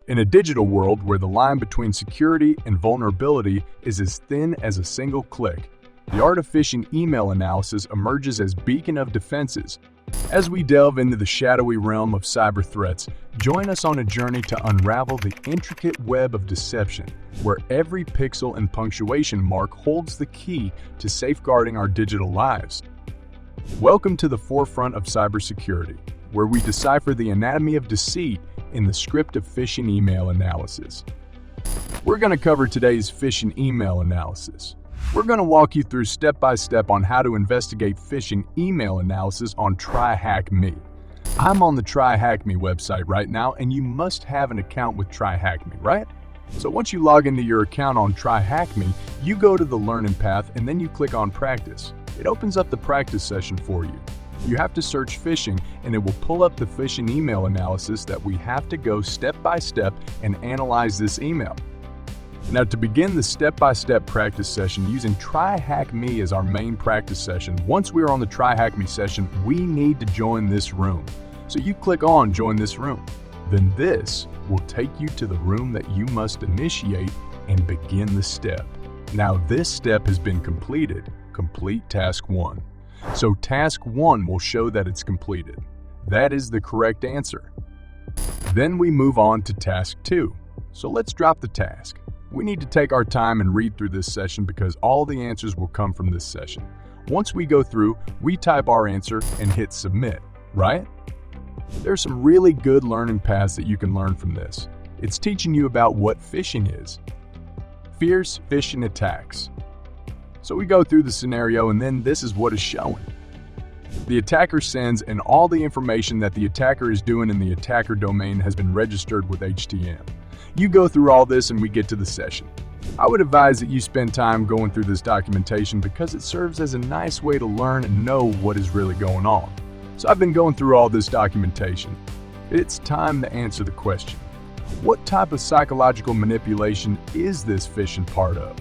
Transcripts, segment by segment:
In a digital world where the line between security and vulnerability is as thin as a single click, the art of phishing email analysis emerges as beacon of defenses. As we delve into the shadowy realm of cyber threats, join us on a journey to unravel the intricate web of deception, where every pixel and punctuation mark holds the key to safeguarding our digital lives. Welcome to the forefront of cybersecurity, where we decipher the anatomy of deceit in the script of phishing email analysis. We're going to cover today's phishing email analysis. We're going to walk you through step-by-step on how to investigate phishing email analysis on TryHackMe. I'm on the TryHackMe website right now, and you must have an account with TryHackMe, right? So once you log into your account on TryHackMe, you go to the learning path and then you click on practice. It opens up the practice session for you. You have to search phishing and it will pull up the phishing email analysis that we have to go step by step and analyze this email. Now, to begin the step-by-step practice session using TryHackMe as our main practice session, once we are on the TryHackMe session, we need to join this room. So you click on Join this room. Then this will take you to the room that you must initiate and begin the step. Now this step has been completed. Complete task 1. So task 1 will show that it's completed. That is the correct answer. Then we move on to task 2. So let's drop the task. We need to take our time and read through this session because all the answers will come from this session. Once we go through, we type our answer and hit submit, right? There's some really good learning paths that you can learn from this. It's teaching you about what phishing is. Fierce phishing attacks. So we go through the scenario and then this is what is showing. The attacker sends and all the information that the attacker is doing in the attacker domain has been registered with HTM. You go through all this and we get to the session. I would advise that you spend time going through this documentation because it serves as a nice way to learn and know what is really going on. So I've been going through all this documentation. It's time to answer the question. What type of psychological manipulation is this phishing part of?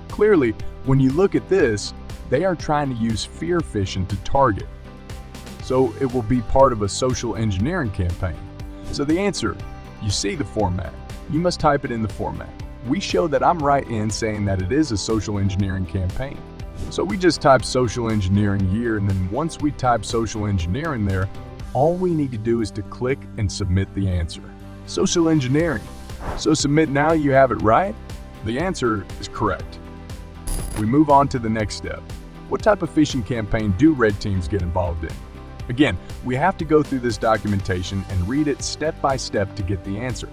Clearly, when you look at this, they are trying to use fear phishing to target. So it will be part of a social engineering campaign. So the answer, you see the format. You must type it in the format. We show that I'm right in saying that it is a social engineering campaign. So we just type social engineering year, and then once we type social engineering there, all we need to do is to click and submit the answer. Social engineering. So submit now, you have it right? The answer is correct. We move on to the next step. What type of phishing campaign do red teams get involved in? Again, we have to go through this documentation and read it step by step to get the answer.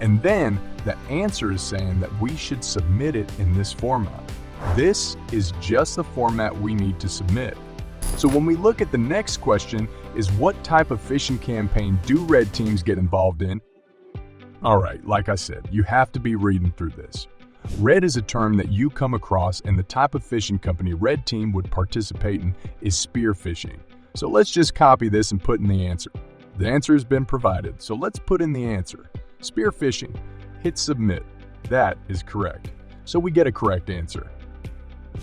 And then the answer is saying that we should submit it in this format. This is just the format we need to submit. So when we look at the next question is what type of phishing campaign do red teams get involved in? All right, like I said, you have to be reading through this. Red is a term that you come across, and the type of phishing company red team would participate in is spear phishing. So let's just copy this and put in the answer. The answer has been provided, so let's put in the answer. Spear phishing. Hit submit. That is correct. So we get a correct answer.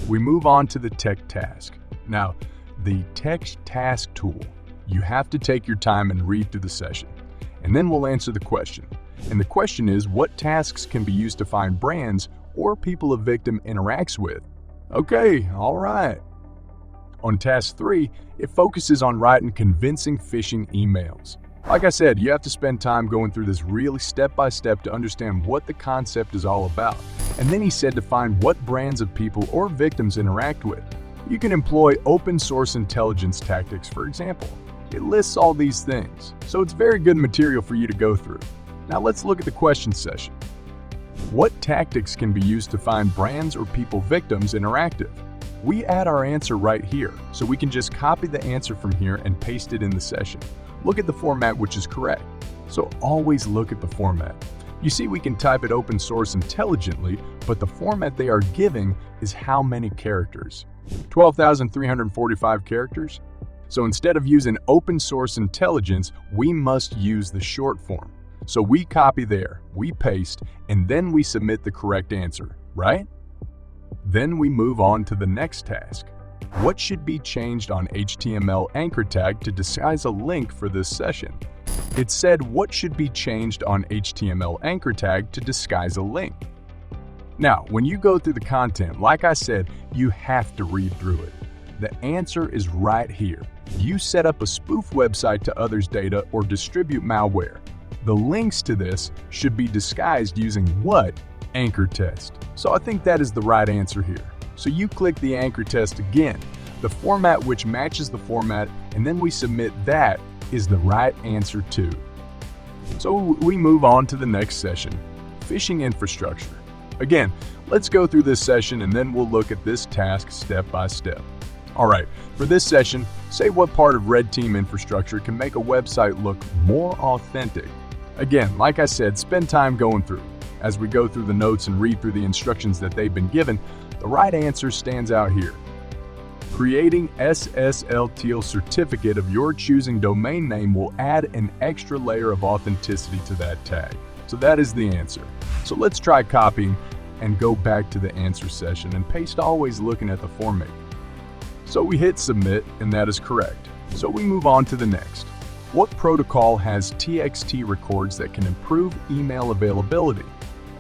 We move on to the tech task. Now, the tech task tool, you have to take your time and read through the session. And then we'll answer the question. And the question is, what tasks can be used to find brands or people a victim interacts with? Okay, all right. On task 3, it focuses on writing convincing phishing emails. Like I said, you have to spend time going through this really step-by-step to understand what the concept is all about. And then he said to find what brands of people or victims interact with. You can employ open source intelligence tactics, for example. It lists all these things, so it's very good material for you to go through. Now let's look at the question session. What tactics can be used to find brands or people victims interactive? We add our answer right here, so we can just copy the answer from here and paste it in the session. Look at the format, which is correct. So always look at the format. You see, we can type it open source intelligently, but the format they are giving is how many characters? 12,345 characters? So instead of using open source intelligence, we must use the short form. So we copy there, we paste, and then we submit the correct answer, right? Then we move on to the next task. What should be changed on HTML anchor tag to disguise a link for this session? It said what should be changed on HTML anchor tag to disguise a link. Now, when you go through the content, like I said, you have to read through it. The answer is right here. You set up a spoof website to others' data or distribute malware. The links to this should be disguised using what? Anchor test. So I think that is the right answer here. So you click the anchor test again. The format which matches the format, and then we submit that is the right answer too. So we move on to the next session, phishing infrastructure. Again, let's go through this session and then we'll look at this task step by step. All right, for this session, say what part of red team infrastructure can make a website look more authentic. Again, like I said, spend time going through. As we go through the notes and read through the instructions that they've been given, the right answer stands out here. Creating SSL certificate of your choosing domain name will add an extra layer of authenticity to that tag. So that is the answer. So let's try copying and go back to the answer session and paste, always looking at the format. So we hit submit and that is correct. So we move on to the next. What protocol has TXT records that can improve email availability?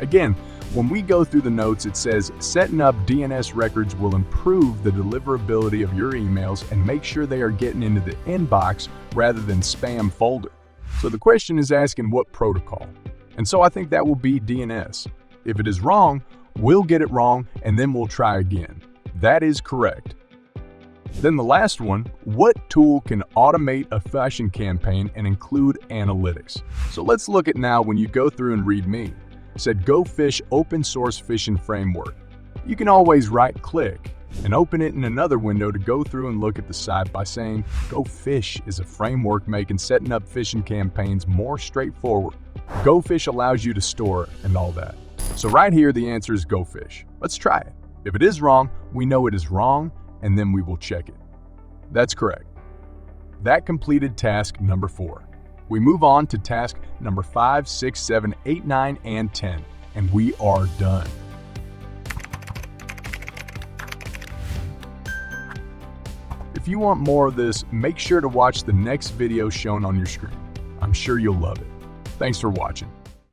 Again, when we go through the notes, it says setting up DNS records will improve the deliverability of your emails and make sure they are getting into the inbox rather than spam folder. So the question is asking what protocol. And so I think that will be DNS. If it is wrong, we'll get it wrong and then we'll try again. That is correct. Then the last one, what tool can automate a phishing campaign and include analytics? So let's look at now when you go through and read me. It said Go Fish open source phishing framework. You can always right click and open it in another window to go through and look at the site by saying Go Fish is a framework making setting up phishing campaigns more straightforward. Go Fish allows you to store and all that. So right here the answer is Go Fish. Let's try it. If it is wrong, we know it is wrong and then we will check it. That's correct. That completed task number 4. We move on to task number 5, 6, 7, 8, 9, and 10, and we are done. If you want more of this, make sure to watch the next video shown on your screen. I'm sure you'll love it. Thanks for watching.